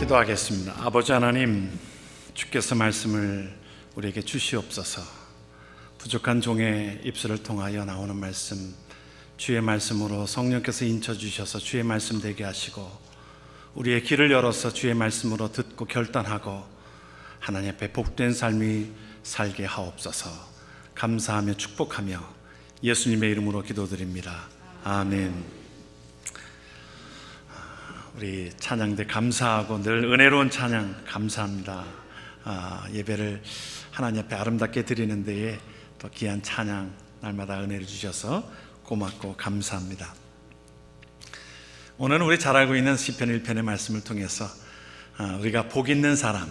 기도하겠습니다. 아버지 하나님, 주께서 말씀을 우리에게 주시옵소서. 부족한 종의 입술을 통하여 나오는 말씀, 주의 말씀으로 성령께서 인쳐주셔서 주의 말씀 되게 하시고, 우리의 길을 열어서 주의 말씀으로 듣고 결단하고 하나님 앞에 복된 삶이 살게 하옵소서. 감사하며 축복하며 예수님의 이름으로 기도드립니다. 아멘. 우리 찬양대 감사하고 늘 은혜로운 찬양 감사합니다. 예배를 하나님 앞에 아름답게 드리는 데에 또 귀한 찬양 날마다 은혜를 주셔서 고맙고 감사합니다. 오늘은 우리 잘 알고 있는 시편 1편의 말씀을 통해서 우리가 복 있는 사람,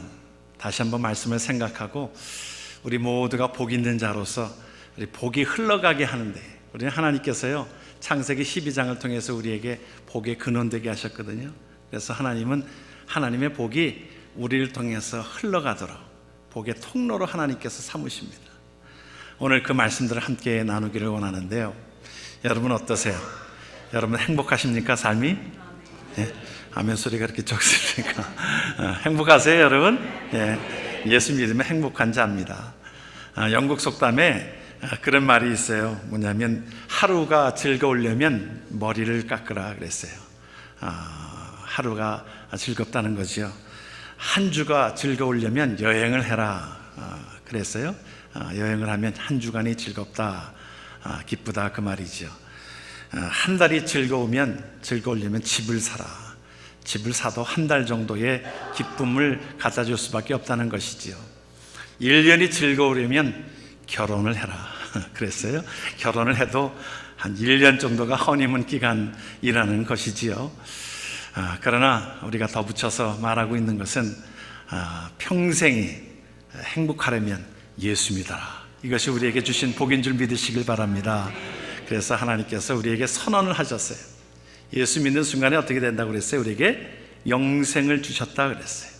다시 한번 말씀을 생각하고 우리 모두가 복 있는 자로서 우리 복이 흘러가게 하는데, 우리는 하나님께서요 창세기 12장을 통해서 우리에게 복의 근원 되게 하셨거든요. 그래서 하나님은 하나님의 복이 우리를 통해서 흘러가도록 복의 통로로 하나님께서 삼으십니다. 오늘 그 말씀들을 함께 나누기를 원하는데요. 여러분 어떠세요? 여러분 행복하십니까? 삶이? 네? 아멘 소리가 그렇게 적습니까? 행복하세요 여러분? 네. 예수 믿으면 행복한 자입니다. 영국 속담에 그런 말이 있어요. 뭐냐면 하루가 즐거우려면 머리를 깎으라 그랬어요. 하루가 즐겁다는 거죠. 한 주가 즐거우려면 여행을 해라 그랬어요. 여행을 하면 한 주간이 즐겁다, 기쁘다 그 말이죠. 한 달이 즐거우려면 집을 사라. 집을 사도 한 달 정도의 기쁨을 갖다 줄 수밖에 없다는 것이지요. 1년이 즐거우려면 결혼을 해라 그랬어요. 결혼을 해도 한 1년 정도가 허니문 기간이라는 것이지요. 그러나 우리가 덧붙여서 말하고 있는 것은 평생이 행복하려면 예수 믿어라. 이것이 우리에게 주신 복인 줄 믿으시길 바랍니다. 그래서 하나님께서 우리에게 선언을 하셨어요. 예수 믿는 순간에 어떻게 된다고 그랬어요? 우리에게 영생을 주셨다 그랬어요.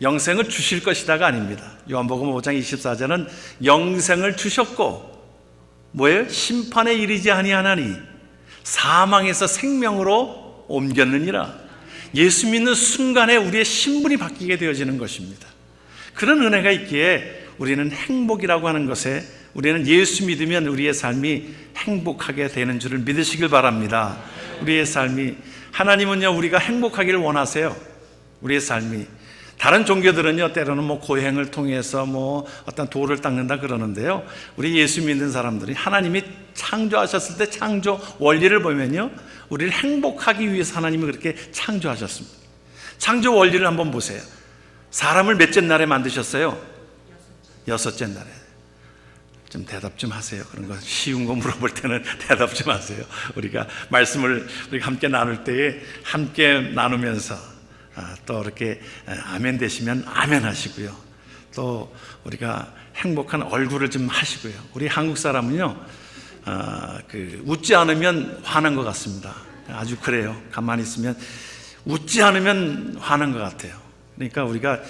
영생을 주실 것이다가 아닙니다. 요한복음 5장 24절은 영생을 주셨고 뭐예요? 심판에 이르지 아니하나니 사망에서 생명으로 옮겼느니라. 예수 믿는 순간에 우리의 신분이 바뀌게 되어지는 것입니다. 그런 은혜가 있기에 우리는 행복이라고 하는 것에, 우리는 예수 믿으면 우리의 삶이 행복하게 되는 줄을 믿으시길 바랍니다. 우리의 삶이, 하나님은요 우리가 행복하기를 원하세요. 우리의 삶이. 다른 종교들은요 때로는 고행을 통해서 어떤 도를 닦는다 그러는데요, 우리 예수 믿는 사람들이 하나님이 창조하셨을 때 창조 원리를 보면요 우리를 행복하기 위해서 하나님이 그렇게 창조하셨습니다. 창조 원리를 한번 보세요. 사람을 몇째 날에 만드셨어요? 여섯째 날에. 좀 대답 좀 하세요. 그런 거 쉬운 거 물어볼 때는 대답 좀 하세요. 우리가 말씀을 우리가 함께 나눌 때에 함께 나누면서 또 이렇게 아멘 되시면 아멘 하시고요. 또 우리가 행복한 얼굴을 좀 하시고요. 우리 한국 사람은요 웃지 않으면 화난 것 같습니다. 아주 그래요. 가만히 있으면 웃지 않으면 화난 것 같아요. 그러니까 우리가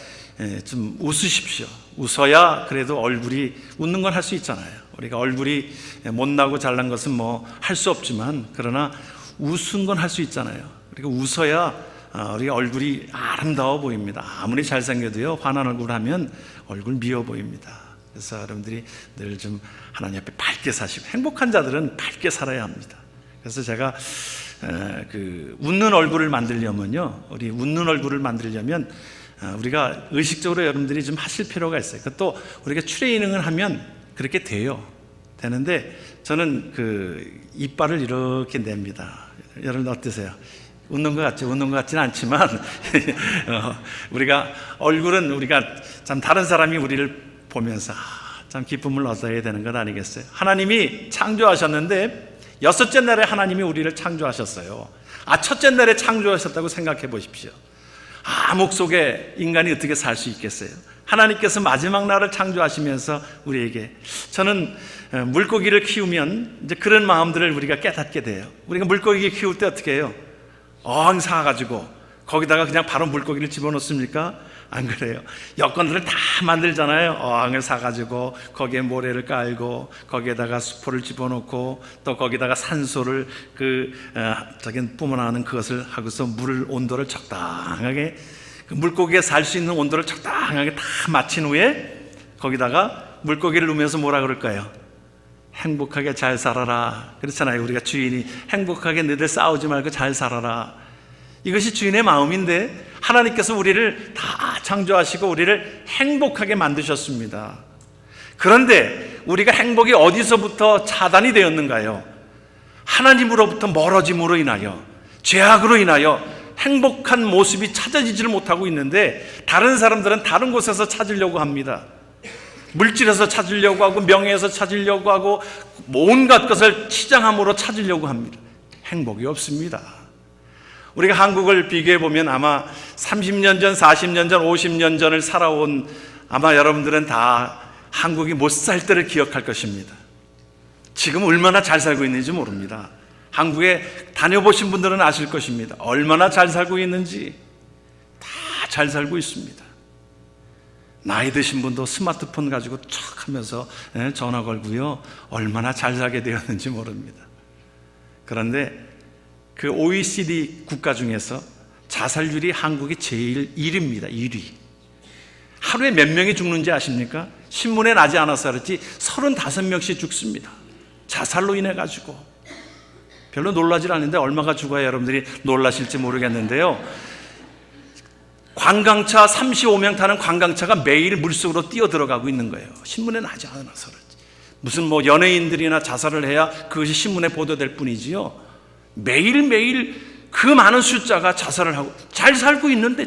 좀 웃으십시오. 웃어야 그래도 얼굴이, 웃는 건 할 수 있잖아요. 우리가 얼굴이 못나고 잘난 것은 할 수 없지만, 그러나 웃은 건 할 수 있잖아요. 그러니까 웃어야 우리 얼굴이 아름다워 보입니다. 아무리 잘생겨도요 화난 얼굴 하면 얼굴 미워 보입니다. 그래서 여러분들이 늘 좀 하나님 앞에 밝게 사시고, 행복한 자들은 밝게 살아야 합니다. 그래서 제가 웃는 얼굴을 만들려면요, 우리 웃는 얼굴을 만들려면 우리가 의식적으로 여러분들이 좀 하실 필요가 있어요. 또 우리가 트레이닝을 하면 그렇게 되는데 저는 이빨을 이렇게 냅니다. 여러분 어떠세요? 웃는 것 같죠? 웃는 것 같지는 않지만 우리가 얼굴은 우리가 참 다른 사람이 우리를 보면서 참 기쁨을 얻어야 되는 것 아니겠어요? 하나님이 창조하셨는데 여섯째 날에 하나님이 우리를 창조하셨어요. 첫째 날에 창조하셨다고 생각해 보십시오. 암흑 속에 인간이 어떻게 살 수 있겠어요? 하나님께서 마지막 날을 창조하시면서 우리에게, 저는 물고기를 키우면 이제 그런 마음들을 우리가 깨닫게 돼요. 우리가 물고기 키울 때 어떻게 해요? 어항 사가지고 거기다가 그냥 바로 물고기를 집어넣습니까? 안 그래요. 여건들을 다 만들잖아요. 어항을 사가지고 거기에 모래를 깔고 거기에다가 수포를 집어넣고 또 거기다가 산소를 저기 뿜어나오는 그것을 하고서 물을 온도를 적당하게 그 물고기가 살 수 있는 온도를 적당하게 다 맞춘 후에 거기다가 물고기를 넣으면서 뭐라 그럴까요? 행복하게 잘 살아라. 그렇잖아요. 우리가 주인이 행복하게 너희들 싸우지 말고 잘 살아라. 이것이 주인의 마음인데 하나님께서 우리를 다 창조하시고 우리를 행복하게 만드셨습니다. 그런데 우리가 행복이 어디서부터 차단이 되었는가요? 하나님으로부터 멀어짐으로 인하여, 죄악으로 인하여 행복한 모습이 찾아지지를 못하고 있는데 다른 사람들은 다른 곳에서 찾으려고 합니다. 물질에서 찾으려고 하고 명예에서 찾으려고 하고 온갖 것을 치장함으로 찾으려고 합니다. 행복이 없습니다. 우리가 한국을 비교해 보면 아마 30년 전, 40년 전, 50년 전을 살아온 아마 여러분들은 다 한국이 못 살 때를 기억할 것입니다. 지금 얼마나 잘 살고 있는지 모릅니다. 한국에 다녀보신 분들은 아실 것입니다. 얼마나 잘 살고 있는지 다 잘 살고 있습니다. 나이 드신 분도 스마트폰 가지고 척 하면서 전화 걸고요. 얼마나 잘 살게 되었는지 모릅니다. 그런데 그 OECD 국가 중에서 자살률이 한국이 제일 1위입니다. 1위. 하루에 몇 명이 죽는지 아십니까? 신문에 나지 않아서 그렇지 35명씩 죽습니다. 자살로 인해 가지고. 별로 놀라질 않는데 얼마가 죽어야 여러분들이 놀라실지 모르겠는데요. 관광차 35명 타는 관광차가 매일 물속으로 뛰어 들어가고 있는 거예요. 신문에 나지 않아서 그렇지. 무슨 뭐 연예인들이나 자살을 해야 그것이 신문에 보도될 뿐이지요. 매일매일 그 많은 숫자가 자살을 하고 잘 살고 있는데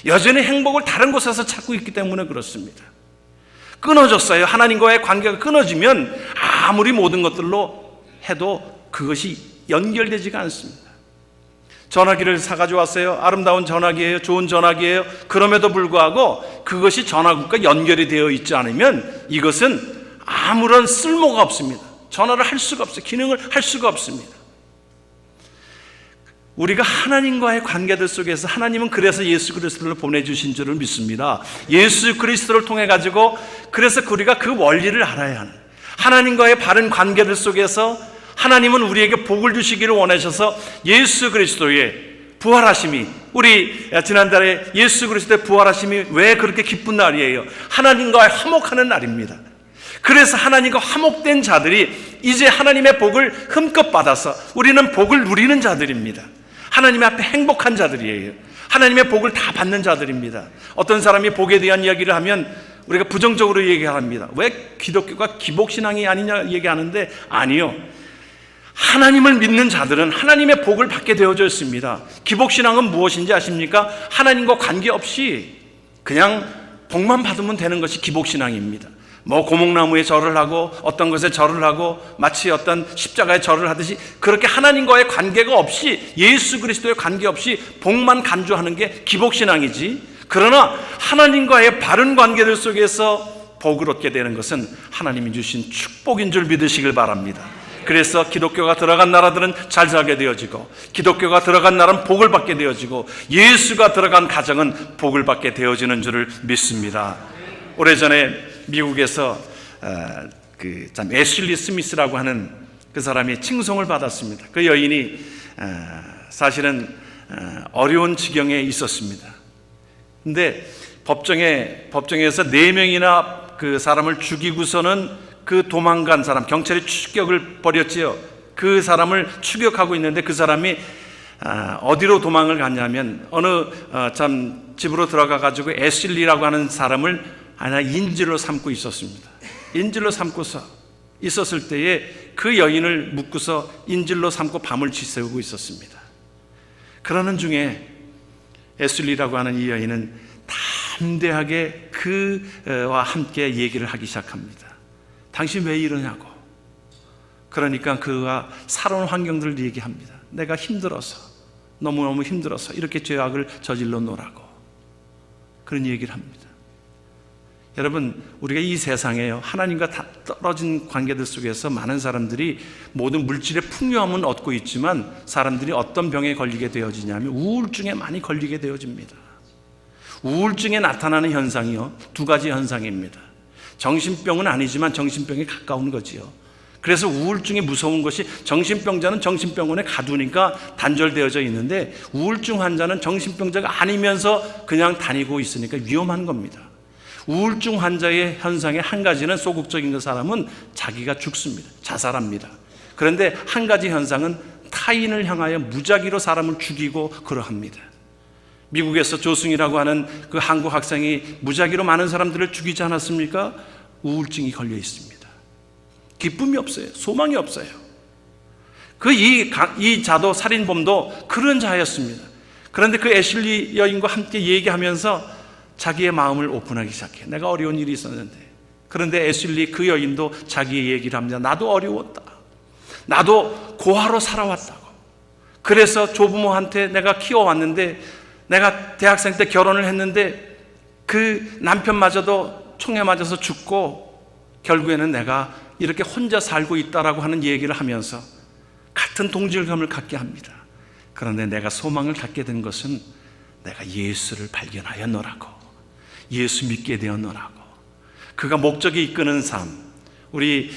여전히 행복을 다른 곳에서 찾고 있기 때문에 그렇습니다. 끊어졌어요. 하나님과의 관계가 끊어지면 아무리 모든 것들로 해도 그것이 연결되지가 않습니다. 전화기를 사가지고 왔어요. 아름다운 전화기예요. 좋은 전화기예요. 그럼에도 불구하고 그것이 전화국과 연결이 되어 있지 않으면 이것은 아무런 쓸모가 없습니다. 전화를 할 수가 없어요. 기능을 할 수가 없습니다. 우리가 하나님과의 관계들 속에서 하나님은 그래서 예수 그리스도를 보내주신 줄을 믿습니다. 예수 그리스도를 통해 가지고 그래서 우리가 그 원리를 알아야 하는, 하나님과의 바른 관계들 속에서 하나님은 우리에게 복을 주시기를 원하셔서 예수 그리스도의 부활하심이, 우리 지난달에 예수 그리스도의 부활하심이 왜 그렇게 기쁜 날이에요? 하나님과 화목하는 날입니다. 그래서 하나님과 화목된 자들이 이제 하나님의 복을 흠껏 받아서 우리는 복을 누리는 자들입니다. 하나님 앞에 행복한 자들이에요. 하나님의 복을 다 받는 자들입니다. 어떤 사람이 복에 대한 이야기를 하면 우리가 부정적으로 얘기합니다. 왜 기독교가 기복신앙이 아니냐 얘기하는데, 아니요, 하나님을 믿는 자들은 하나님의 복을 받게 되어져 있습니다. 기복신앙은 무엇인지 아십니까? 하나님과 관계없이 그냥 복만 받으면 되는 것이 기복신앙입니다. 뭐 고목나무에 절을 하고 어떤 것에 절을 하고 마치 어떤 십자가에 절을 하듯이 그렇게 하나님과의 관계가 없이, 예수 그리스도의 관계 없이 복만 간주하는 게 기복신앙이지, 그러나 하나님과의 바른 관계들 속에서 복을 얻게 되는 것은 하나님이 주신 축복인 줄 믿으시길 바랍니다. 그래서 기독교가 들어간 나라들은 잘 살게 되어지고, 기독교가 들어간 나라는 복을 받게 되어지고, 예수가 들어간 가정은 복을 받게 되어지는 줄을 믿습니다. 오래전에 미국에서 참 애슐리 스미스라고 하는 그 사람이 칭송을 받았습니다. 그 여인이 사실은 어려운 지경에 있었습니다. 근데 법정에서 4명이나 그 사람을 죽이고서는 그 도망간 사람, 경찰이 추격을 벌였지요. 그 사람을 추격하고 있는데 그 사람이 어디로 도망을 갔냐면 어느 참 집으로 들어가 가지고 애슐리라고 하는 사람을 하나 인질로 삼고 있었습니다. 인질로 삼고서 있었을 때에 그 여인을 묶고서 인질로 삼고 밤을 지새우고 있었습니다. 그러는 중에 애슐리라고 하는 이 여인은 담대하게 그와 함께 얘기를 하기 시작합니다. 당신 왜 이러냐고. 그러니까 그가 살아온 환경들을 얘기합니다. 내가 힘들어서, 너무너무 힘들어서 이렇게 죄악을 저질러 놓으라고 그런 얘기를 합니다. 여러분, 우리가 이 세상에요, 하나님과 떨어진 관계들 속에서 많은 사람들이 모든 물질의 풍요함은 얻고 있지만 사람들이 어떤 병에 걸리게 되어지냐면 우울증에 많이 걸리게 되어집니다. 우울증에 나타나는 현상이요, 2가지 현상입니다. 정신병은 아니지만 정신병에 가까운 거지요. 그래서 우울증이 무서운 것이 정신병자는 정신병원에 가두니까 단절되어져 있는데 우울증 환자는 정신병자가 아니면서 그냥 다니고 있으니까 위험한 겁니다. 우울증 환자의 현상의 한 가지는 소극적인 그 사람은 자기가 죽습니다. 자살합니다. 그런데 한 가지 현상은 타인을 향하여 무작위로 사람을 죽이고 그러합니다. 미국에서 조승이라고 하는 그 한국 학생이 무작위로 많은 사람들을 죽이지 않았습니까? 우울증이 걸려 있습니다. 기쁨이 없어요. 소망이 없어요. 이 자도 살인범도 그런 자였습니다. 그런데 그 애슐리 여인과 함께 얘기하면서 자기의 마음을 오픈하기 시작해요. 내가 어려운 일이 있었는데. 그런데 애슐리 그 여인도 자기의 얘기를 합니다. 나도 어려웠다. 나도 고아로 살아왔다고. 그래서 조부모한테 내가 키워왔는데 내가 대학생 때 결혼을 했는데 그 남편마저도 총에 맞아서 죽고 결국에는 내가 이렇게 혼자 살고 있다라고 하는 얘기를 하면서 같은 동질감을 갖게 합니다. 그런데 내가 소망을 갖게 된 것은 내가 예수를 발견하였노라고, 예수 믿게 되었노라고. 그가 목적이 이끄는 삶, 우리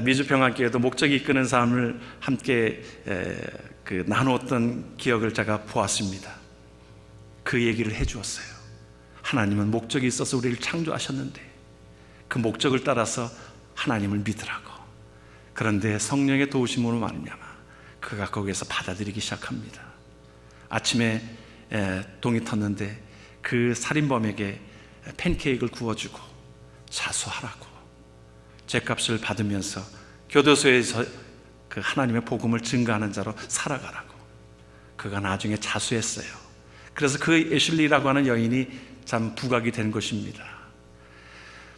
미주평화교회도 목적이 이끄는 삶을 함께 나누었던 기억을 제가 보았습니다. 그 얘기를 해주었어요. 하나님은 목적이 있어서 우리를 창조하셨는데 그 목적을 따라서 하나님을 믿으라고. 그런데 성령의 도우심으로 말미암아 그가 거기에서 받아들이기 시작합니다. 아침에 동이 텄는데 그 살인범에게 팬케이크를 구워주고 자수하라고, 죗값을 받으면서 교도소에서 그 하나님의 복음을 증거하는 자로 살아가라고. 그가 나중에 자수했어요. 그래서 그 애슐리라고 하는 여인이 참 부각이 된 것입니다.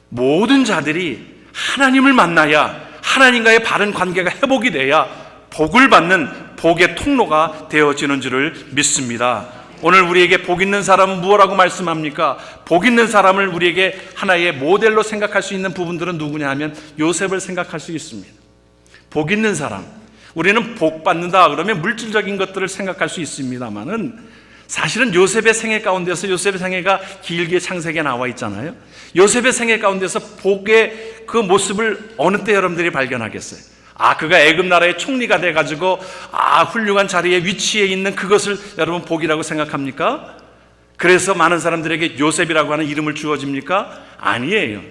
모든 자들이 하나님을 만나야, 하나님과의 바른 관계가 회복이 돼야 복을 받는 복의 통로가 되어지는 줄을 믿습니다. 오늘 우리에게 복 있는 사람은 무엇라고 말씀합니까? 복 있는 사람을 우리에게 하나의 모델로 생각할 수 있는 부분들은 누구냐 하면 요셉을 생각할 수 있습니다. 복 있는 사람, 우리는 복 받는다 그러면 물질적인 것들을 생각할 수 있습니다만은 사실은 요셉의 생애 가운데서, 요셉의 생애가 길게 창세기에 나와 있잖아요. 요셉의 생애 가운데서 복의 그 모습을 어느 때 여러분들이 발견하겠어요? 그가 애굽 나라의 총리가 돼가지고 훌륭한 자리에 위치해 있는 그것을 여러분 복이라고 생각합니까? 그래서 많은 사람들에게 요셉이라고 하는 이름을 주어집니까? 아니에요.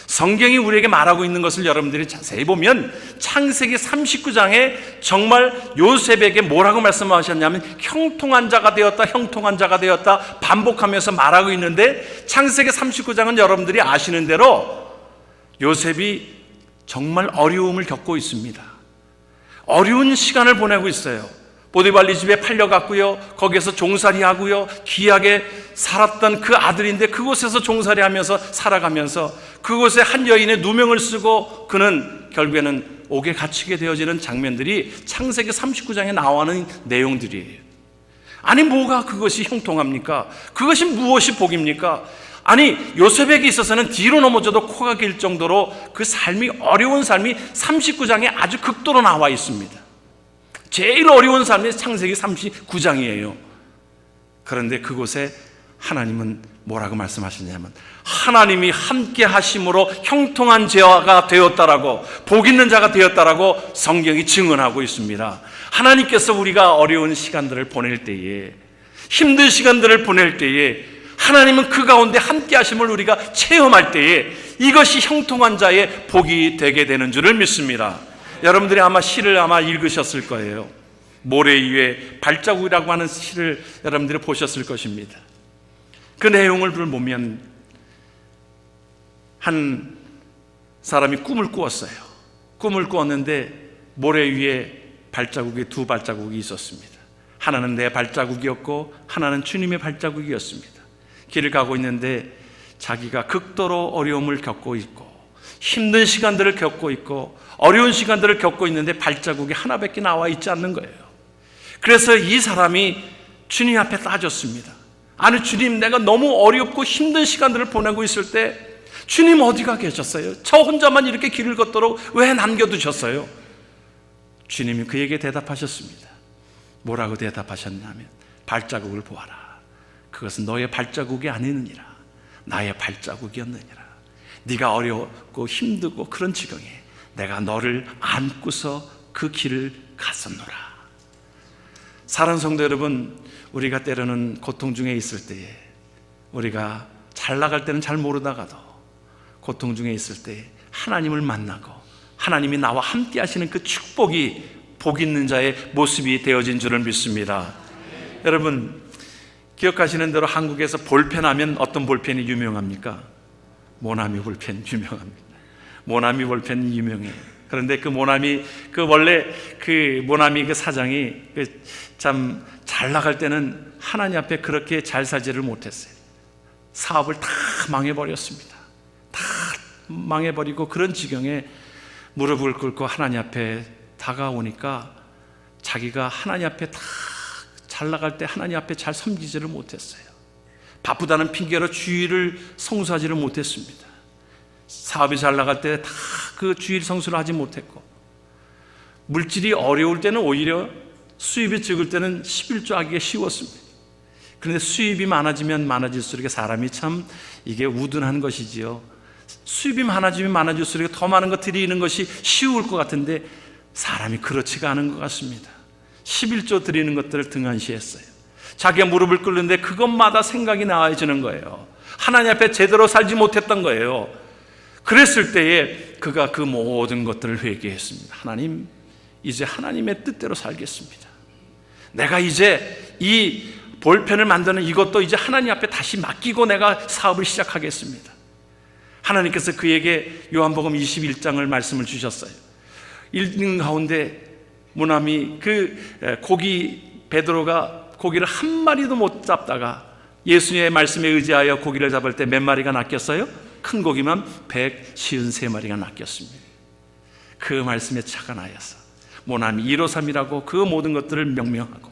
성경이 우리에게 말하고 있는 것을 여러분들이 자세히 보면 창세기 39장에 정말 요셉에게 뭐라고 말씀하셨냐면 형통한 자가 되었다, 형통한 자가 되었다 반복하면서 말하고 있는데, 창세기 39장은 여러분들이 아시는 대로 요셉이 정말 어려움을 겪고 있습니다. 어려운 시간을 보내고 있어요. 보디발리 집에 팔려갔고요, 거기에서 종살이 하고요, 귀하게 살았던 그 아들인데 그곳에서 종살이 하면서 살아가면서 그곳에 한 여인의 누명을 쓰고 그는 결국에는 옥에 갇히게 되어지는 장면들이 창세기 39장에 나오는 내용들이에요. 아니 뭐가 그것이 형통합니까? 그것이 무엇이 복입니까? 아니 요셉에게 있어서는 뒤로 넘어져도 코가 길 정도로 그 삶이, 어려운 삶이 39장에 아주 극도로 나와 있습니다. 제일 어려운 삶이 창세기 39장이에요. 그런데 그곳에 하나님은 뭐라고 말씀하시냐면 하나님이 함께 하심으로 형통한 자가 되었다라고, 복 있는 자가 되었다라고 성경이 증언하고 있습니다. 하나님께서 우리가 어려운 시간들을 보낼 때에, 힘든 시간들을 보낼 때에 하나님은 그 가운데 함께 하심을 우리가 체험할 때에 이것이 형통한 자의 복이 되게 되는 줄을 믿습니다. 여러분들이 아마 시를 읽으셨을 거예요. 모래 위에 발자국이라고 하는 시를 여러분들이 보셨을 것입니다. 그 내용을 보면 한 사람이 꿈을 꾸었어요. 꿈을 꾸었는데 모래 위에 발자국이, 두 발자국이 있었습니다. 하나는 내 발자국이었고 하나는 주님의 발자국이었습니다. 길을 가고 있는데 자기가 극도로 어려움을 겪고 있고 힘든 시간들을 겪고 있고 어려운 시간들을 겪고 있는데 발자국이 하나밖에 나와 있지 않는 거예요. 그래서 이 사람이 주님 앞에 따졌습니다. 아니 주님, 내가 너무 어렵고 힘든 시간들을 보내고 있을 때 주님 어디가 계셨어요? 저 혼자만 이렇게 길을 걷도록 왜 남겨두셨어요? 주님이 그에게 대답하셨습니다. 뭐라고 대답하셨냐면 발자국을 보아라. 그것은 너의 발자국이 아니느니라. 나의 발자국이었느니라. 네가 어렵고 힘들고 그런 지경에 내가 너를 안고서 그 길을 갔었노라. 사랑하는 성도 여러분, 우리가 때로는 고통 중에 있을 때에, 우리가 잘 나갈 때는 잘 모르다가도 고통 중에 있을 때 하나님을 만나고 하나님이 나와 함께 하시는 그 축복이 복 있는 자의 모습이 되어진 줄을 믿습니다. 여러분, 기억하시는 대로 한국에서 볼펜하면 어떤 볼펜이 유명합니까? 모나미 볼펜 유명합니다. 모나미 볼펜 유명해요. 그런데 그 모나미, 원래 그 모나미 그 사장이 참 잘 나갈 때는 하나님 앞에 그렇게 잘 살지를 못했어요. 사업을 다 망해버렸습니다. 다 망해버리고 그런 지경에 무릎을 꿇고 하나님 앞에 다가오니까 자기가 하나님 앞에 다 잘 나갈 때 하나님 앞에 잘 섬기지를 못했어요. 바쁘다는 핑계로 주일을 성수하지를 못했습니다. 사업이 잘 나갈 때 다 그 주일 성수를 하지 못했고, 물질이 어려울 때는 오히려 수입이 적을 때는 11조 하기가 쉬웠습니다. 그런데 수입이 많아지면 많아질수록 사람이 참 이게 우둔한 것이지요. 수입이 많아지면 많아질수록 더 많은 것 드리는 것이 쉬울 것 같은데 사람이 그렇지가 않은 것 같습니다. 11조 드리는 것들을 등한시했어요. 자기가 무릎을 꿇는데 그것마다 생각이 나와지는 거예요. 하나님 앞에 제대로 살지 못했던 거예요. 그랬을 때에 그가 그 모든 것들을 회개했습니다. 하나님, 이제 하나님의 뜻대로 살겠습니다. 내가 이제 이 볼펜을 만드는 이것도 이제 하나님 앞에 다시 맡기고 내가 사업을 시작하겠습니다. 하나님께서 그에게 요한복음 21장을 말씀을 주셨어요. 읽는 가운데 모나미 베드로가 고기를 한 마리도 못 잡다가 예수님의 말씀에 의지하여 고기를 잡을 때 몇 마리가 낚였어요? 큰 고기만 153마리가 낚였습니다. 그 말씀에 차가 나여서 모나미 153이라고 그 모든 것들을 명명하고,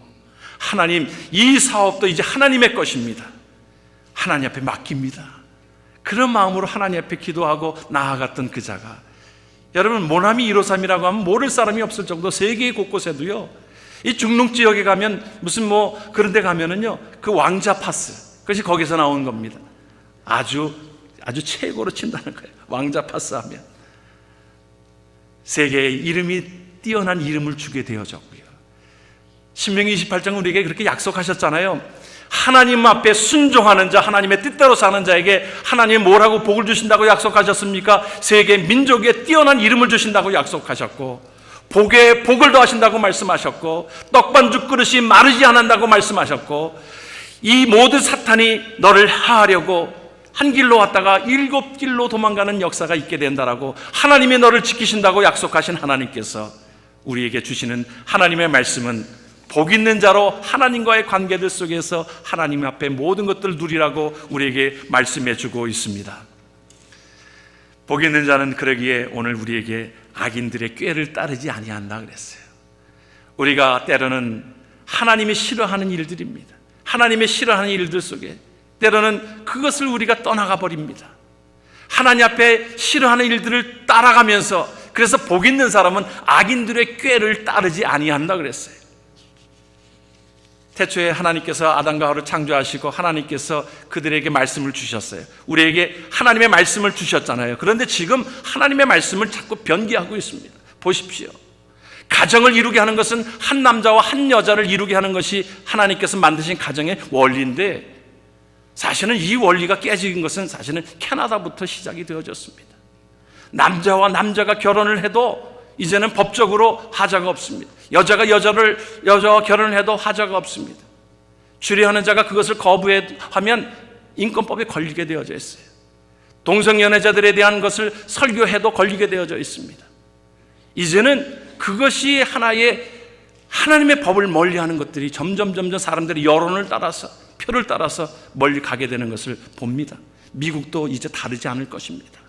하나님, 이 사업도 이제 하나님의 것입니다. 하나님 앞에 맡깁니다. 그런 마음으로 하나님 앞에 기도하고 나아갔던 그 자가, 여러분, 모나미 153이라고 하면 모를 사람이 없을 정도 세계 곳곳에도요, 이 중동 지역에 가면 무슨 그런 데 가면은요, 그 왕자 파스, 그것이 거기서 나온 겁니다. 아주 최고로 친다는 거예요. 왕자 파스 하면 세계의 이름이 뛰어난 이름을 주게 되어졌고요. 신명기 28장은 우리에게 그렇게 약속하셨잖아요. 하나님 앞에 순종하는 자, 하나님의 뜻대로 사는 자에게 하나님이 뭐라고 복을 주신다고 약속하셨습니까? 세계 민족에 뛰어난 이름을 주신다고 약속하셨고, 복에 복을 더하신다고 말씀하셨고, 떡반죽 그릇이 마르지 않는다고 말씀하셨고, 이 모든 사탄이 너를 하하려고 한 길로 왔다가 7길로 도망가는 역사가 있게 된다라고 하나님이 너를 지키신다고 약속하신 하나님께서 우리에게 주시는 하나님의 말씀은 복 있는 자로 하나님과의 관계들 속에서 하나님 앞에 모든 것들을 누리라고 우리에게 말씀해 주고 있습니다. 복 있는 자는 그러기에 오늘 우리에게 악인들의 꾀를 따르지 아니한다 그랬어요. 우리가 때로는 하나님이 싫어하는 일들입니다. 하나님의 싫어하는 일들 속에 때로는 그것을 우리가 떠나가 버립니다. 하나님 앞에 싫어하는 일들을 따라가면서, 그래서 복 있는 사람은 악인들의 꾀를 따르지 아니한다 그랬어요. 태초에 하나님께서 아담과 하와를 창조하시고 하나님께서 그들에게 말씀을 주셨어요. 우리에게 하나님의 말씀을 주셨잖아요. 그런데 지금 하나님의 말씀을 자꾸 변기하고 있습니다. 보십시오. 가정을 이루게 하는 것은 한 남자와 한 여자를 이루게 하는 것이 하나님께서 만드신 가정의 원리인데, 사실은 이 원리가 깨진 것은 사실은 캐나다부터 시작이 되어졌습니다. 남자와 남자가 결혼을 해도 이제는 법적으로 하자가 없습니다. 여자가 여자와 결혼을 해도 하자가 없습니다. 주례하는 자가 그것을 거부하면 인권법에 걸리게 되어져 있어요. 동성연애자들에 대한 것을 설교해도 걸리게 되어져 있습니다. 이제는 그것이 하나의 하나님의 법을 멀리하는 것들이 점점 사람들이 여론을 따라서, 표를 따라서 멀리 가게 되는 것을 봅니다. 미국도 이제 다르지 않을 것입니다.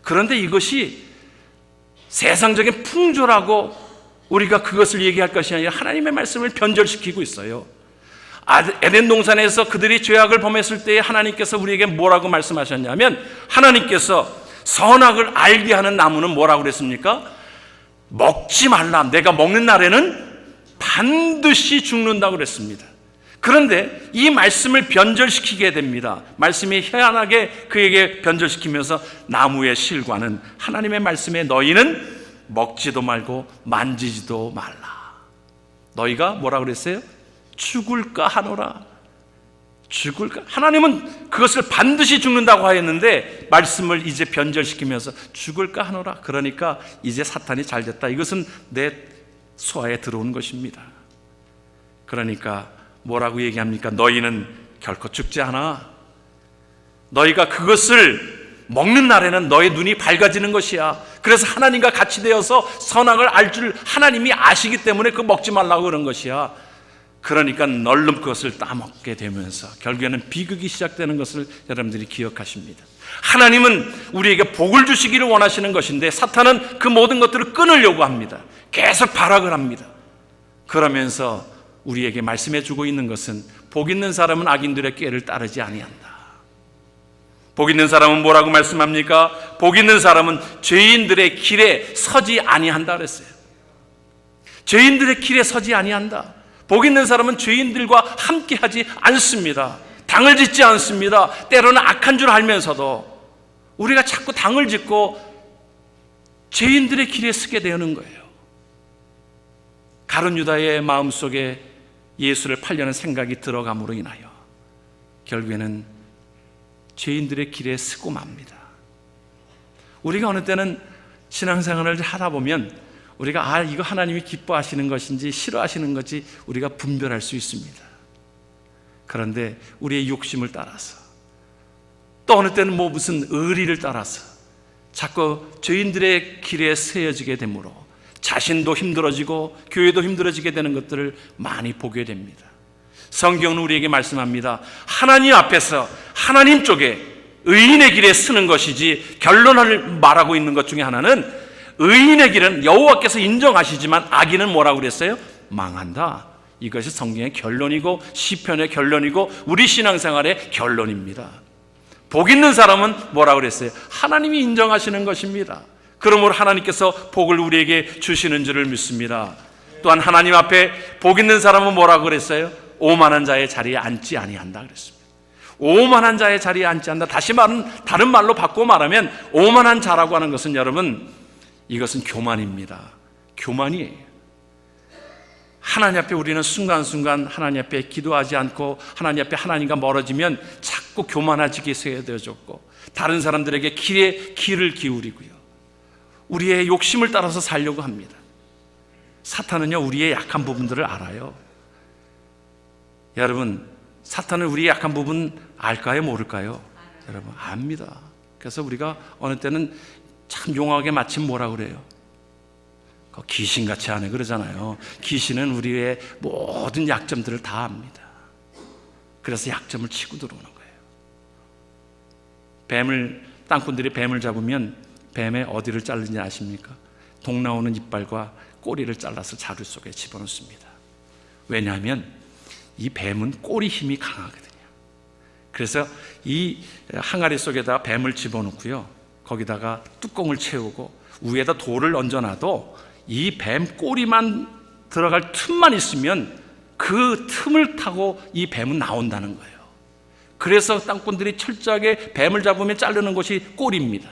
그런데 이것이 세상적인 풍조라고 우리가 그것을 얘기할 것이 아니라 하나님의 말씀을 변절시키고 있어요. 에덴 동산에서 그들이 죄악을 범했을 때 하나님께서 우리에게 뭐라고 말씀하셨냐면, 하나님께서 선악을 알게 하는 나무는 뭐라고 그랬습니까? 먹지 말라. 내가 먹는 날에는 반드시 죽는다고 그랬습니다. 그런데 이 말씀을 변절시키게 됩니다. 말씀이 희한하게 그에게 변절시키면서 나무의 실과는, 하나님의 말씀에 너희는 먹지도 말고 만지지도 말라. 너희가 뭐라 그랬어요? 죽을까 하노라. 죽을까? 하나님은 그것을 반드시 죽는다고 하였는데 말씀을 이제 변절시키면서 죽을까 하노라. 그러니까 이제 사탄이 잘 됐다. 이것은 내 소화에 들어온 것입니다. 그러니까 뭐라고 얘기합니까? 너희는 결코 죽지 않아. 너희가 그것을 먹는 날에는 너의 눈이 밝아지는 것이야. 그래서 하나님과 같이 되어서 선악을 알 줄 하나님이 아시기 때문에 그 먹지 말라고 그런 것이야. 그러니까 널름 그것을 따먹게 되면서 결국에는 비극이 시작되는 것을 여러분들이 기억하십니다. 하나님은 우리에게 복을 주시기를 원하시는 것인데 사탄은 그 모든 것들을 끊으려고 합니다. 계속 발악을 합니다. 그러면서 우리에게 말씀해 주고 있는 것은 복 있는 사람은 악인들의 꾀를 따르지 아니한다. 복 있는 사람은 뭐라고 말씀합니까? 복 있는 사람은 죄인들의 길에 서지 아니한다 그랬어요. 죄인들의 길에 서지 아니한다. 복 있는 사람은 죄인들과 함께하지 않습니다. 당을 짓지 않습니다. 때로는 악한 줄 알면서도 우리가 자꾸 당을 짓고 죄인들의 길에 서게 되는 거예요. 가룟 유다의 마음속에 예수를 팔려는 생각이 들어감으로 인하여 결국에는 죄인들의 길에 서고 맙니다. 우리가 어느 때는 신앙생활을 하다 보면 우리가 이거 하나님이 기뻐하시는 것인지 싫어하시는 것인지 우리가 분별할 수 있습니다. 그런데 우리의 욕심을 따라서 또 어느 때는 무슨 의리를 따라서 자꾸 죄인들의 길에 세워지게 되므로 자신도 힘들어지고 교회도 힘들어지게 되는 것들을 많이 보게 됩니다. 성경은 우리에게 말씀합니다. 하나님 앞에서 하나님 쪽에 의인의 길에 서는 것이지, 결론을 말하고 있는 것 중에 하나는 의인의 길은 여호와께서 인정하시지만 악인은 뭐라고 그랬어요? 망한다. 이것이 성경의 결론이고 시편의 결론이고 우리 신앙생활의 결론입니다. 복 있는 사람은 뭐라고 그랬어요? 하나님이 인정하시는 것입니다. 그러므로 하나님께서 복을 우리에게 주시는 줄을 믿습니다. 또한 하나님 앞에 복 있는 사람은 뭐라고 그랬어요? 오만한 자의 자리에 앉지 아니한다 그랬습니다. 오만한 자의 자리에 앉지 않는다. 다른 말로 바꾸어 말하면 오만한 자라고 하는 것은 여러분, 이것은 교만입니다. 교만이에요. 하나님 앞에 우리는 순간순간 하나님 앞에 기도하지 않고 하나님 앞에 하나님과 멀어지면 자꾸 교만해지게 되어졌고 다른 사람들에게 귀를 기울이고요. 우리의 욕심을 따라서 살려고 합니다. 사탄은요, 우리의 약한 부분들을 알아요. 여러분, 사탄은 우리의 약한 부분 알까요? 모를까요? 여러분, 압니다. 그래서 우리가 어느 때는 참 용하게 마침 뭐라 그래요? 귀신같이 하네 그러잖아요. 귀신은 우리의 모든 약점들을 다 압니다. 그래서 약점을 치고 들어오는 거예요. 땅꾼들이 뱀을 잡으면 뱀의 어디를 자르는지 아십니까? 독 나오는 이빨과 꼬리를 잘라서 자루 속에 집어넣습니다. 왜냐하면 이 뱀은 꼬리 힘이 강하거든요. 그래서 이 항아리 속에다가 뱀을 집어넣고요, 거기다가 뚜껑을 채우고 위에다 돌을 얹어놔도 이 뱀 꼬리만 들어갈 틈만 있으면 그 틈을 타고 이 뱀은 나온다는 거예요. 그래서 땅꾼들이 철저하게 뱀을 잡으면 자르는 것이 꼬리입니다.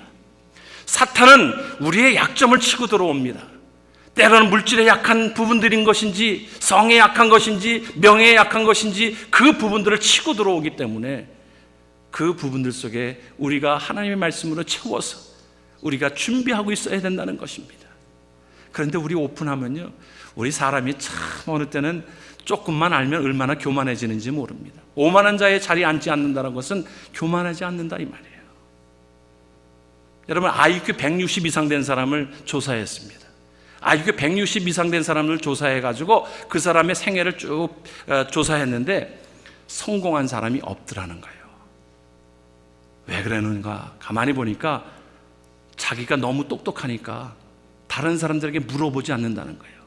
사탄은 우리의 약점을 치고 들어옵니다. 때로는 물질에 약한 부분들인 것인지, 성에 약한 것인지, 명예에 약한 것인지 그 부분들을 치고 들어오기 때문에 그 부분들 속에 우리가 하나님의 말씀으로 채워서 우리가 준비하고 있어야 된다는 것입니다. 그런데 우리 오픈하면요, 우리 사람이 참 어느 때는 조금만 알면 얼마나 교만해지는지 모릅니다. 오만한 자의 자리에 앉지 않는다는 것은 교만하지 않는다 이 말이에요. 여러분, IQ 160 이상 된 사람을 조사했습니다. IQ 160 이상 된 사람을 조사해가지고 그 사람의 생애를 쭉 조사했는데 성공한 사람이 없더라는 거예요. 왜 그러는가? 가만히 보니까 자기가 너무 똑똑하니까 다른 사람들에게 물어보지 않는다는 거예요.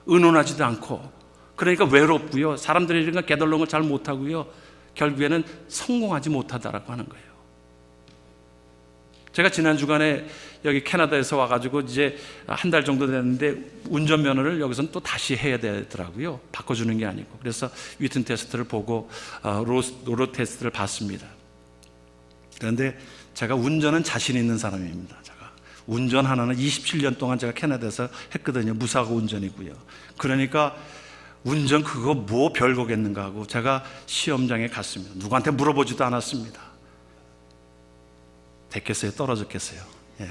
의논하지도 않고, 그러니까 외롭고요, 사람들이랑 개덜렁을 잘 못하고요, 결국에는 성공하지 못하다라고 하는 거예요. 제가 지난 주간에 여기 캐나다에서 와가지고 이제 한 달 정도 됐는데 운전면허를 여기서는 또 다시 해야 되더라고요. 바꿔주는 게 아니고. 그래서 위튼 테스트를 보고 로드 테스트를 봤습니다. 그런데 제가 운전은 자신 있는 사람입니다. 제가 운전 하나는 27년 동안 제가 캐나다에서 했거든요. 무사고 운전이고요. 그러니까 운전 그거 뭐 별거겠는가 하고 제가 시험장에 갔습니다. 누구한테 물어보지도 않았습니다. 됐겠어요? 떨어졌겠어요? 예.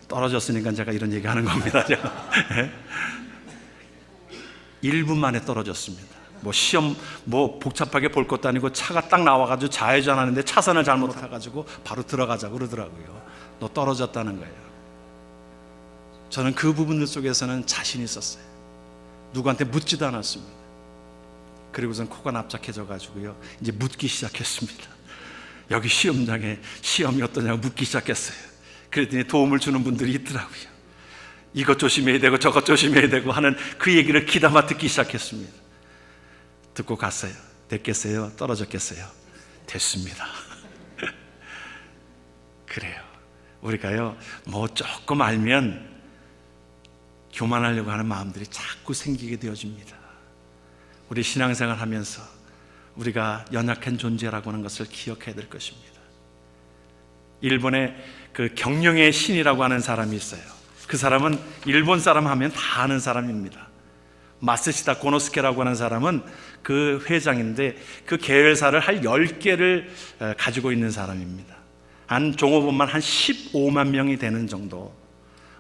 떨어졌으니까 제가 이런 얘기 하는 겁니다. 제가. 예. 1분 만에 떨어졌습니다. 뭐 시험 뭐 복잡하게 볼 것도 아니고 차가 딱 나와가지고 좌회전하는데 차선을 잘못 타가지고 바로 들어가자고 그러더라고요. 너 떨어졌다는 거예요. 저는 그 부분들 속에서는 자신이 있었어요. 누구한테 묻지도 않았습니다. 그리고선 코가 납작해져 가지고요, 이제 묻기 시작했습니다. 여기 시험장에 시험이 어떠냐고 묻기 시작했어요. 그랬더니 도움을 주는 분들이 있더라고요. 이것 조심해야 되고 저것 조심해야 되고 하는 그 얘기를 귀담아 듣기 시작했습니다. 듣고 갔어요. 됐겠어요? 떨어졌겠어요? 됐습니다. 그래요. 우리가요, 뭐 조금 알면 교만하려고 하는 마음들이 자꾸 생기게 되어집니다. 우리 신앙생활 하면서 우리가 연약한 존재라고 하는 것을 기억해야 될 것입니다. 일본에 그 경영의 신이라고 하는 사람이 있어요. 그 사람은 일본 사람 하면 다 아는 사람입니다. 마쓰시다 고노스케라고 하는 사람은 그 회장인데 그 계열사를 한 10개를 가지고 있는 사람입니다. 한 종업원만 한 15만 명이 되는 정도.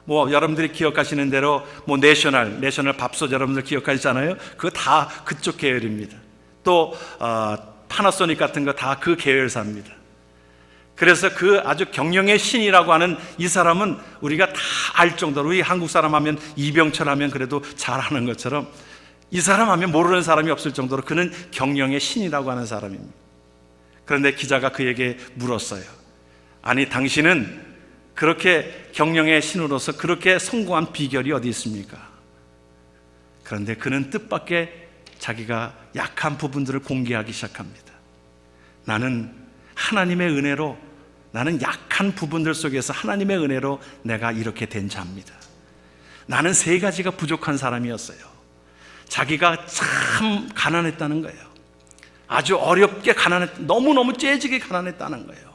뭐 여러분들이 기억하시는 대로 뭐 내셔널 밥솥 여러분들 기억하시잖아요. 그거 다 그쪽 계열입니다. 또 파나소닉 같은 거 다 그 계열사입니다. 그래서 그 아주 경영의 신이라고 하는 이 사람은 우리가 다 알 정도로, 우리 한국 사람 하면 이병철 하면 그래도 잘 아는 것처럼 이 사람 하면 모르는 사람이 없을 정도로 그는 경영의 신이라고 하는 사람입니다. 그런데 기자가 그에게 물었어요. 아니, 당신은 그렇게 경영의 신으로서 그렇게 성공한 비결이 어디 있습니까? 그런데 그는 뜻밖의 자기가 약한 부분들을 공개하기 시작합니다. 나는 하나님의 은혜로, 나는 약한 부분들 속에서 하나님의 은혜로 내가 이렇게 된 자입니다. 나는 3가지가 부족한 사람이었어요. 자기가 참 가난했다는 거예요. 아주 어렵게 너무너무 째지게 가난했다는 거예요.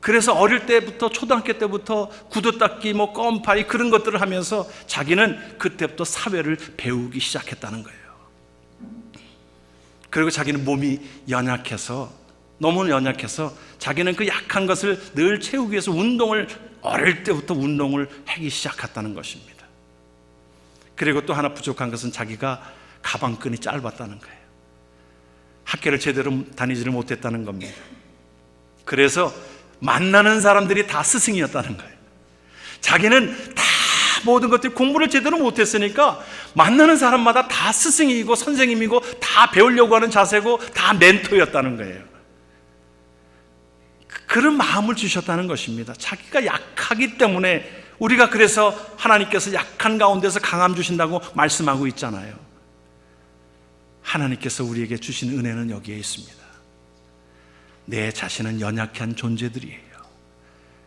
그래서 어릴 때부터, 초등학교 때부터 구두 닦기, 뭐 껌파이 그런 것들을 하면서 자기는 그때부터 사회를 배우기 시작했다는 거예요. 그리고 자기는 몸이 연약해서, 너무 연약해서 자기는 그 약한 것을 늘 채우기 위해서 어릴 때부터 운동을 하기 시작했다는 것입니다. 그리고 또 하나 부족한 것은 자기가 가방끈이 짧았다는 거예요. 학교를 제대로 다니지를 못했다는 겁니다. 그래서 만나는 사람들이 다 스승이었다는 거예요. 자기는 다 모든 것들 공부를 제대로 못했으니까 만나는 사람마다 다 스승이고 선생님이고 다 배우려고 하는 자세고 다 멘토였다는 거예요. 그런 마음을 주셨다는 것입니다. 자기가 약하기 때문에 우리가 그래서 하나님께서 약한 가운데서 강함 주신다고 말씀하고 있잖아요. 하나님께서 우리에게 주신 은혜는 여기에 있습니다. 내 자신은 연약한 존재들이에요.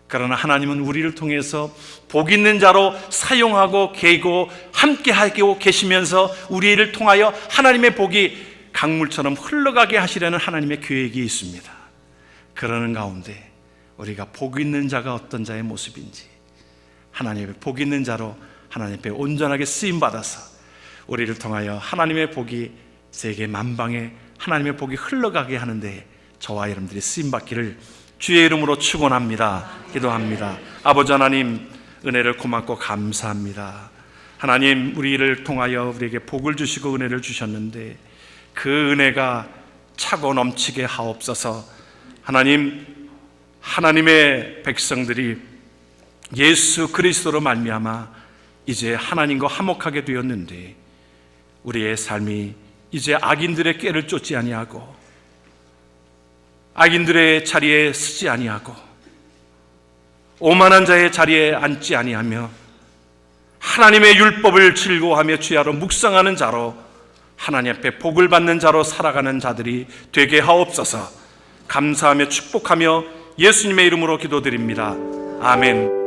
그러나 하나님은 우리를 통해서 복 있는 자로 사용하고 계고 함께 하고 계시면서 우리를 통하여 하나님의 복이 강물처럼 흘러가게 하시려는 하나님의 계획이 있습니다. 그러는 가운데 우리가 복 있는 자가 어떤 자의 모습인지, 하나님의 복 있는 자로 하나님 앞에 온전하게 쓰임받아서 우리를 통하여 하나님의 복이 세계 만방에 하나님의 복이 흘러가게 하는데 저와 여러분들이 쓰임받기를 주의 이름으로 축원합니다. 기도합니다. 아버지 하나님, 은혜를 고맙고 감사합니다. 하나님, 우리를 통하여 우리에게 복을 주시고 은혜를 주셨는데 그 은혜가 차고 넘치게 하옵소서. 하나님, 하나님의 백성들이 예수 그리스도로 말미암아 이제 하나님과 화목하게 되었는데 우리의 삶이 이제 악인들의 꾀를 쫓지 아니하고 악인들의 자리에 서지 아니하고 오만한 자의 자리에 앉지 아니하며 하나님의 율법을 즐거워하며 주야로 묵상하는 자로 하나님 앞에 복을 받는 자로 살아가는 자들이 되게 하옵소서. 감사하며 축복하며 예수님의 이름으로 기도드립니다. 아멘.